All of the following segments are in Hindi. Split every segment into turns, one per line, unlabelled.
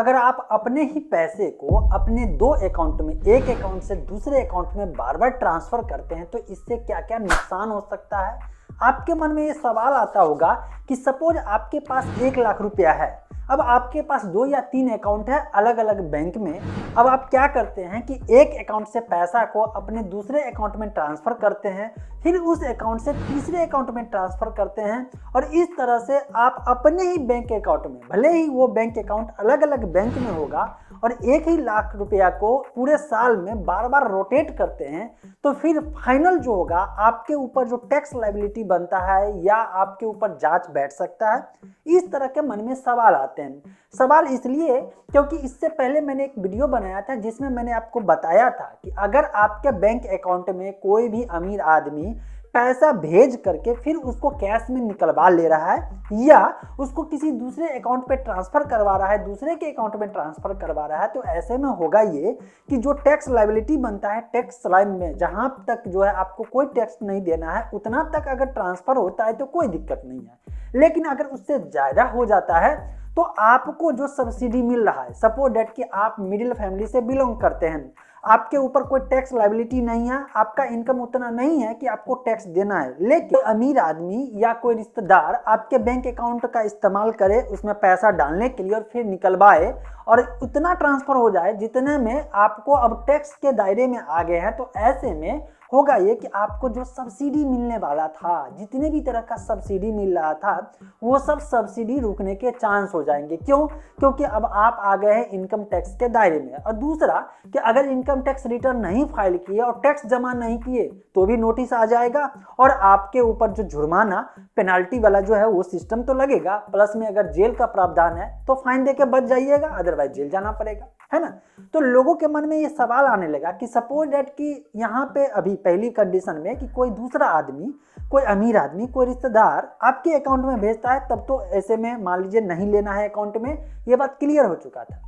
अगर आप अपने ही पैसे को अपने दो अकाउंट में, एक अकाउंट से दूसरे अकाउंट में बार बार ट्रांसफर करते हैं तो इससे क्या क्या नुकसान हो सकता है। आपके मन में ये सवाल आता होगा कि सपोज आपके पास 1 लाख रुपया है, अब आपके पास 2 या 3 अकाउंट है अलग अलग बैंक में। अब आप क्या करते हैं कि एक अकाउंट से पैसा को अपने दूसरे अकाउंट में ट्रांसफर करते हैं, फिर उस अकाउंट से तीसरे अकाउंट में ट्रांसफर करते हैं और इस तरह से आप अपने ही बैंक अकाउंट में, भले ही वो बैंक अकाउंट अलग अलग बैंक में होगा और 1 ही लाख रुपया को पूरे साल में बार बार रोटेट करते हैं, तो फिर फाइनल जो होगा आपके ऊपर जो टैक्स लायबिलिटी बनता है या आपके ऊपर जांच बैठ सकता है। इस तरह के मन में सवाल आते हैं। सवाल इसलिए क्योंकि इससे पहले मैंने एक वीडियो बनाया था जिसमें मैंने आपको बताया था कि अगर आपके बैंक अकाउंट में कोई भी अमीर आदमी पैसा भेज करके फिर उसको कैश में निकलवा ले रहा है या उसको किसी दूसरे अकाउंट पे ट्रांसफर करवा रहा है, दूसरे के अकाउंट में ट्रांसफर करवा रहा है, तो ऐसे में होगा ये कि जो टैक्स लायबिलिटी बनता है टैक्स लाइन में, जहां तक जो है आपको कोई टैक्स नहीं देना है उतना तक अगर ट्रांसफर होता है तो कोई दिक्कत नहीं है। लेकिन अगर उससे ज़्यादा हो जाता है तो आपको जो सब्सिडी मिल रहा है, सपोज दैट कि आप मिडिल फैमिली से बिलोंग करते हैं, आपके ऊपर कोई टैक्स लायबिलिटी नहीं है, आपका इनकम उतना नहीं है कि आपको टैक्स देना है, लेकिन अमीर आदमी या कोई रिश्तेदार आपके बैंक अकाउंट का इस्तेमाल करे उसमें पैसा डालने के लिए और फिर निकलवाए और उतना ट्रांसफर हो जाए जितने में आपको अब टैक्स के दायरे में आ गए हैं, तो ऐसे में होगा ये कि आपको जो सब्सिडी मिलने वाला था, जितने भी तरह का सब्सिडी मिल रहा था, वो सब सब्सिडी रुकने के चांस हो जाएंगे। क्यों? क्योंकि अब आप आ गए हैं इनकम टैक्स के दायरे में। और दूसरा कि अगर इनकम टैक्स रिटर्न नहीं फाइल किए और टैक्स जमा नहीं किए तो भी नोटिस आ जाएगा और आपके ऊपर जो जुर्माना पेनाल्टी वाला जो है वो सिस्टम तो लगेगा, प्लस में अगर जेल का प्रावधान है तो फाइन देके बच जाइएगा, अदरवाइज जेल जाना पड़ेगा, है ना। तो लोगों के मन में ये सवाल आने लगा कि सपोज दैट कि यहाँ पे अभी पहली कंडीशन में कि कोई दूसरा आदमी, कोई अमीर आदमी, कोई रिश्तेदार आपके अकाउंट में भेजता है, तब तो ऐसे में मान लीजिए नहीं लेना है अकाउंट में, ये बात क्लियर हो चुका था।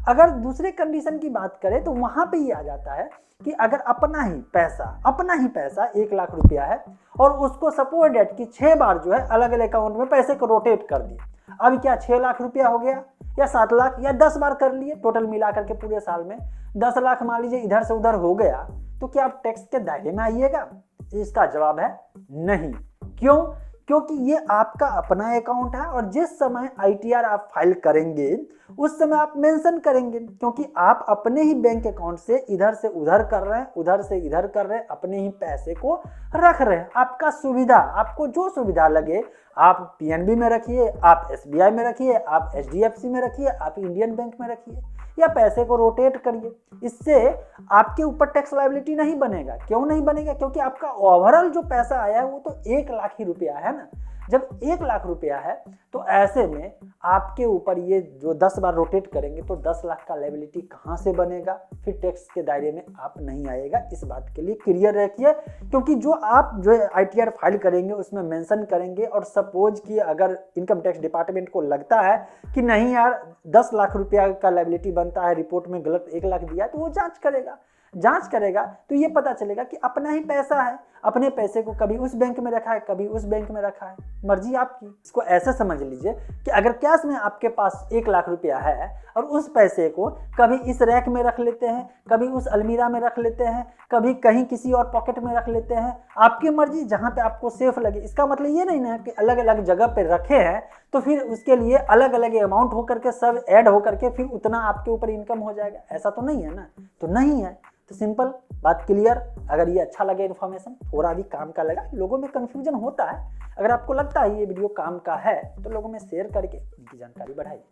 अगर दूसरे कंडीशन की बात करें तो वहां पे ये आ जाता है कि अगर अपना ही पैसा 1 लाख रुपया है और उसको सपोज दैट कि 6 बार जो है अलग अलग अकाउंट में पैसे को रोटेट कर दिए, अब क्या 6 लाख रुपया हो गया या 7 लाख या 10 बार कर लिए, टोटल मिला करके पूरे साल में 10 लाख मान लीजिए इधर से उधर हो गया, तो क्या आप टैक्स के दायरे में आइएगा? इसका जवाब है नहीं। क्यों? क्योंकि ये आपका अपना अकाउंट है और जिस समय ITR आप फाइल करेंगे उस समय आप मेंशन करेंगे, क्योंकि आप अपने ही बैंक अकाउंट से इधर से उधर कर रहे हैं, उधर से इधर कर रहे हैं, अपने ही पैसे को रख रहे हैं। आपका सुविधा, आपको जो सुविधा लगे, आप PNB में रखिए, आप SBI में रखिए, आप HDFC में रखिए, आप इंडियन बैंक में रखिए या पैसे को रोटेट करिए। इससे आपके ऊपर टैक्स लायबिलिटी नहीं बनेगा। क्यों नहीं बनेगा? क्योंकि आपका ओवरऑल जो पैसा आया है वो तो 1 लाख ही रुपया है ना। जब 1 लाख रुपया है तो ऐसे में आपके ऊपर ये जो 10 बार रोटेट करेंगे तो 10 लाख का लायबिलिटी कहाँ से बनेगा? फिर टैक्स के दायरे में आप नहीं आएगा। इस बात के लिए क्लियर रखिए, क्योंकि जो आप जो ITR फाइल करेंगे उसमें मेंशन करेंगे और सपोज कि अगर इनकम टैक्स डिपार्टमेंट को लगता है कि नहीं यार 10 लाख रुपया का लायबिलिटी बनता है, रिपोर्ट में गलत 1 लाख दिया, तो वो जांच करेगा तो ये पता चलेगा कि अपना ही पैसा है, अपने पैसे को कभी उस बैंक में रखा है, कभी उस बैंक में रखा है, मर्जी आपकी। इसको ऐसे समझ लीजिए कि अगर कैश में आपके पास 1 लाख रुपया है और उस पैसे को कभी इस रैक में रख लेते हैं, कभी उस अलमीरा में रख लेते हैं, कभी कहीं किसी और पॉकेट में रख लेते हैं, आपकी मर्जी, जहां पे आपको सेफ लगे। इसका मतलब ये नहीं ना कि अलग अलग जगह पे रखे हैं तो फिर उसके लिए अलग अलग अमाउंट होकर के सब ऐड होकर के फिर उतना आपके ऊपर इनकम हो जाएगा, ऐसा तो नहीं है ना। तो नहीं है, तो सिंपल बात क्लियर। अगर ये अच्छा लगे इन्फॉर्मेशन, थोड़ा भी काम का लगा, लोगों में कंफ्यूजन होता है, अगर आपको लगता है ये वीडियो काम का है तो लोगों में शेयर करके इनकी जानकारी बढ़ाइए।